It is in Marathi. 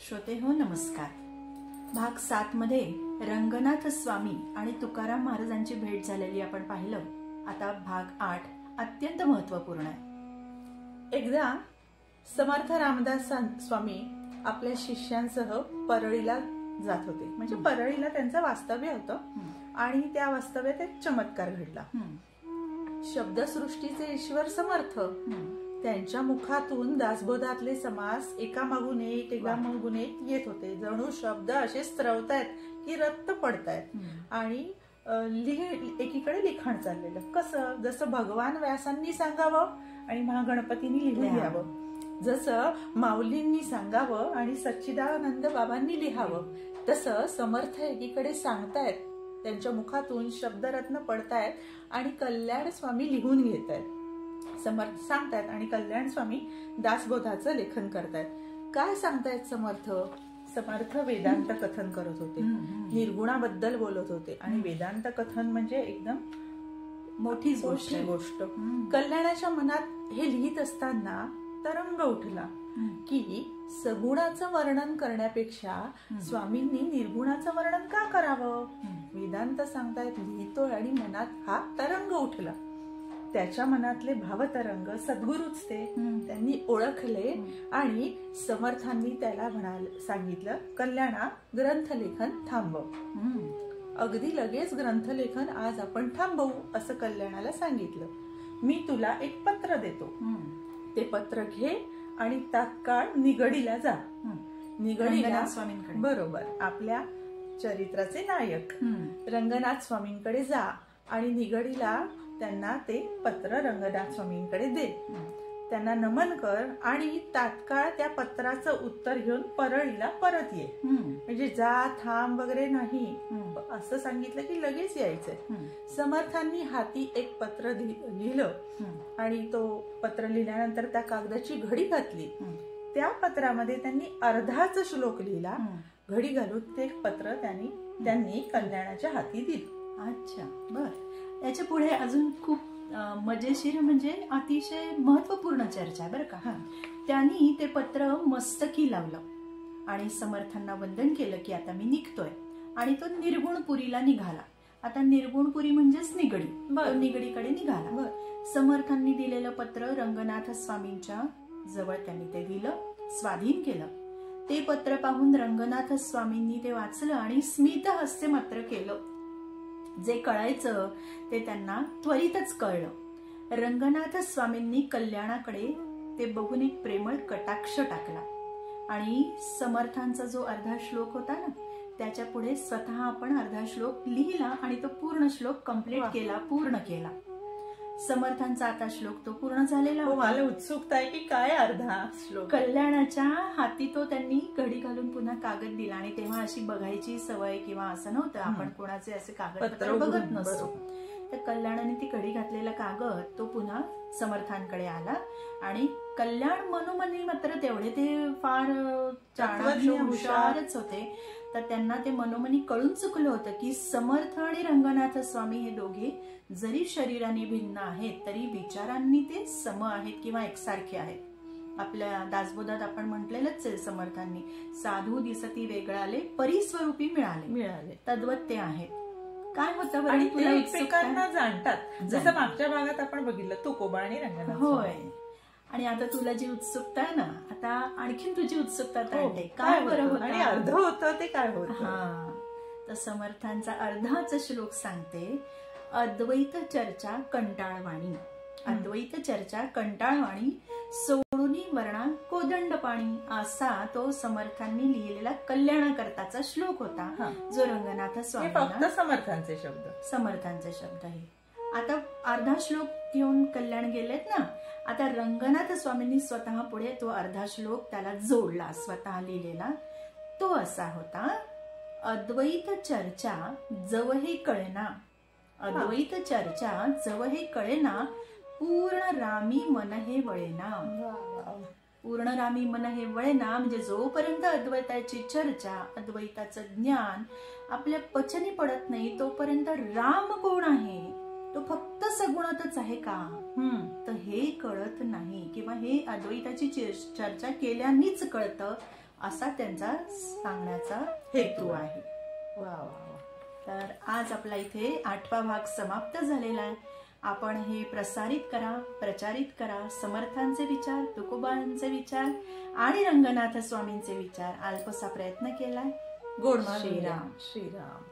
श्रोते हो नमस्कार. भाग 7 मध्ये रंगनाथ स्वामी आणि तुकाराम महाराजांची भेट झालेली आपण पाहिलं. आता भाग 8 अत्यंत महत्वपूर्ण आहे. एकदा समर्थ रामदास स्वामी आपल्या शिष्यांसह परळीला जात होते. म्हणजे परळीला त्यांचं वास्तव्य होतं आणि त्या वास्तव्यात एक चमत्कार घडला. शब्दसृष्टीचे ईश्वर समर्थ त्यांच्या मुखातून दासबोधातले समास एकामागून एक येत होते. जणू शब्द असे स्त्रवतायत की रक्त पडतायत आणि एकीकडे लिखाण चाललेलं. कसं, जसं भगवान व्यासांनी सांगावं आणि महागणपतींनी लिहावं, जसं माऊलींनी सांगावं आणि सच्चिदानंद बाबांनी लिहावं, तसं समर्थ एकीकडे सांगतायत, त्यांच्या मुखातून शब्दरत्न पडतायत आणि कल्याण स्वामी लिहून घेतायत. समर्थ सांगतायत आणि कल्याण स्वामी दासबोधाचं लेखन करतायत. काय सांगतायत समर्थ? समर्थ वेदांत कथन करत होते, निर्गुणाबद्दल बोलत होते. आणि वेदांत कथन म्हणजे एकदम मोठी गोष्ट. कल्याणाच्या मनात हे लिहित असताना तरंग उठला की सगुणाचं वर्णन करण्यापेक्षा स्वामींनी निर्गुणाचं वर्णन का करावं? वेदांत सांगतायत, लिहितोय आणि मनात हा तरंग उठला. त्याच्या मनातले भावतरंग सद्गुरूच ते त्यांनी ओळखले आणि समर्थांनी त्याला सांगितलं, कल्याणा ग्रंथलेखन थांबव. अगदी लगेच ग्रंथलेखन आज आपण थांबवू असं कल्याणाला सांगितलं. मी तुला एक पत्र देतो, ते पत्र घे आणि तात्काळ निगडीला जा. निगडीला स्वामींकडे, बरोबर, आपल्या चरित्राचे नायक रंगनाथ स्वामींकडे जा आणि निगडीला त्यांना ते पत्र रंगनाथ स्वामींकडे दे. त्यांना नमन कर आणि तात्काळ त्या पत्राचं उत्तर घेऊन परळीला परत ये. म्हणजे जा, थांब वगैरे नाही, असं सांगितलं की लगेच यायचंय. समर्थांनी हाती एक पत्र लिहिलं आणि तो पत्र लिहिल्यानंतर त्या कागदाची घडी घातली. त्या पत्रामध्ये त्यांनी अर्धाच श्लोक लिहिला. घडी घालून ते पत्र त्यांनी कल्याणाच्या हाती दिलं. अच्छा, बर. याच्या पुढे अजून खूप मजेशीर म्हणजे अतिशय महत्वपूर्ण चर्चा आहे बरं का. त्यांनी ते पत्र मस्तकी लावलं आणि समर्थांना वंदन केलं की आता मी निघतोय. आणि तो निर्गुणपुरीला निघाला. आता निर्गुणपुरी म्हणजेच निगडी, तो निगडीकडे निघाला. समर्थांनी दिलेलं पत्र रंगनाथ स्वामींच्या जवळ त्यांनी ते दिलं, स्वाधीन केलं. ते पत्र पाहून रंगनाथ स्वामींनी ते वाचलं आणि स्मित हास्य मात्र केलं. जे कळायचं ते त्यांना त्वरितच कळलं. रंगनाथ स्वामींनी कल्याणाकडे ते बघून एक प्रेमळ कटाक्ष टाकला आणि समर्थांचा जो अर्धा श्लोक होता ना, त्याच्या पुढे स्वतः आपण अर्धा श्लोक लिहिला आणि तो पूर्ण श्लोक कंप्लीट केला, पूर्ण केला. समर्थांचा आता श्लोक तो पूर्ण झालेला. मला उत्सुकता आहे की काय अर्धा श्लोक. कल्याणाच्या हाती तो त्यांनी घडी घालून पुन्हा कागद दिला. आणि तेव्हा अशी बघायची सवय किंवा असं नव्हतं, आपण कोणाचे असे कागदपत्र बघत नसतो. तर कल्याणाने ती घडी घातलेला कागद तो पुन्हा समर्थांकडे आला आणि कल्याण मनोमनी मात्र तेवढे ते फार हुशारच होते. तर त्यांना ते मनोमनी कळून चुकलं होतं की समर्थ आणि रंगनाथ स्वामी हे दोघे जरी शरीराने भिन्न आहेत तरी विचारांनी ते सम आहेत किंवा एकसारखे आहेत. आपल्या दासबोधात आपण म्हटलेलंच आहे समर्थांनी, साधू दिसती वेगळाले परिस्वरूपी मिळाले तद्वत ते आहेत. काय होतं आणि ते एकमेकांना जाणतात. जसं मागच्या भागात आपण बघितलं तुकोबा आणि रंगनाथ. होय. आणि आता तुला जी उत्सुकता आहे ना, आता आणखीन तुझी उत्सुकता ताणते. काय बरं होतं आणि अर्ध होतं ते काय होतं. तर समर्थांचा अर्धाच श्लोक सांगते. अद्वैत चर्चा कंटाळवाणी, अद्वैत चर्चा कंटाळवाणी, सोडूनी वर्णा कोदंडपाणी, असा तो समर्थांनी लिहिलेला कल्याणाकरताचा श्लोक होता, जो रंगनाथ स्वामी. फक्त समर्थांचे शब्द आहे. आता अर्धा श्लोक घेऊन कल्याण गेलेत ना, आता रंगनाथ स्वामींनी स्वतः पुढे तो अर्धा श्लोक त्याला जोडला, स्वतः लिहिलेला. तो असा होता, अद्वैत चर्चा जवहे कळेना, अद्वैत चर्चा जवहे कळेना, पूर्ण रामी मन हे वळेना. पूर्ण रामी मन हे वळेना म्हणजे जोपर्यंत अद्वैताची चर्चा, अद्वैताचं ज्ञान आपल्या पचनी पडत नाही तोपर्यंत राम कोण आहे, तो फक्त सगुणातच आहे का, तर हे कळत नाही. किंवा हे अद्वैताची चर्चा केल्यानेच कळतं असा त्यांचा सांगण्याचा हेतू आहे. वा वा वा. तर आज आपला इथे 8वा भाग समाप्त झालेला आहे. आपण हे प्रसारित करा, प्रचारित करा. समर्थांचे विचार, तुकोबांचे विचार आणि रंगनाथ स्वामींचे विचार अल्पसा प्रयत्न केलाय. गोड श्रीराम. श्रीराम.